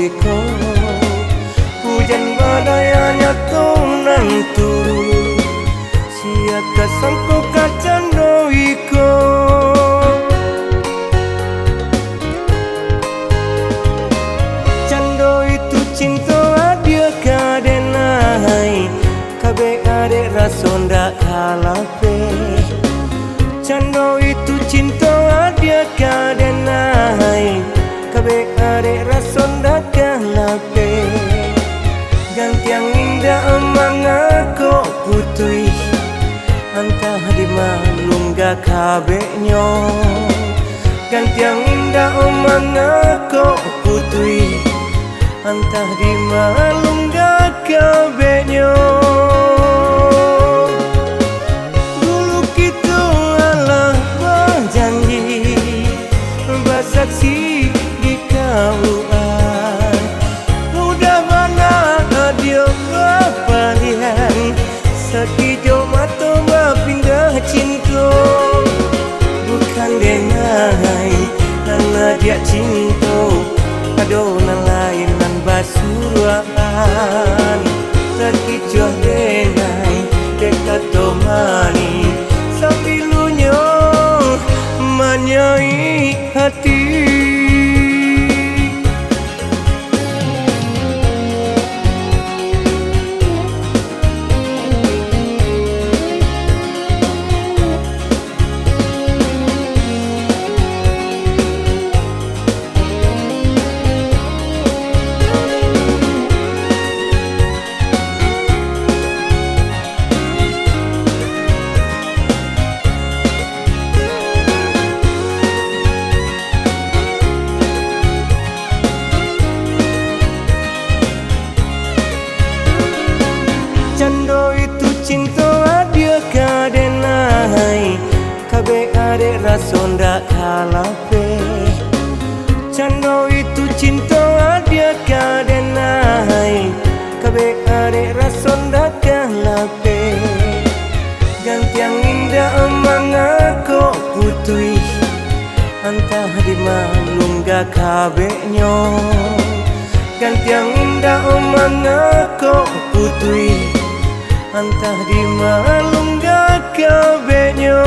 iko hujan badai hanya tunan turu siaka sangko kacando iko cando itu cinta dia kadenai kabe adek rasonda kalape cando itu cinta dia kadenai kabe adek rasonda kalape gantiang indah emang aku putui antah di malungga kabeknya gantiang indah emang aku putui antah di malungga kabeknya dulu kita alah berjanji bersaksi di kauan udah mana dia berpalian sekijau mata berpindah cinta bukan dengai karena dia cinta adonan lain nan basuran sekijau dengai dekat tomani sambilunya menyai hati. Cando itu cinta dia kadenai kabe adek rasonda kalape cando itu cinta dia kadenai kabe adek rasonda kalape gantiang indah emang aku putui antah di malungga kabeknya gantiang indah emang aku putui antah di malungga kabeknya.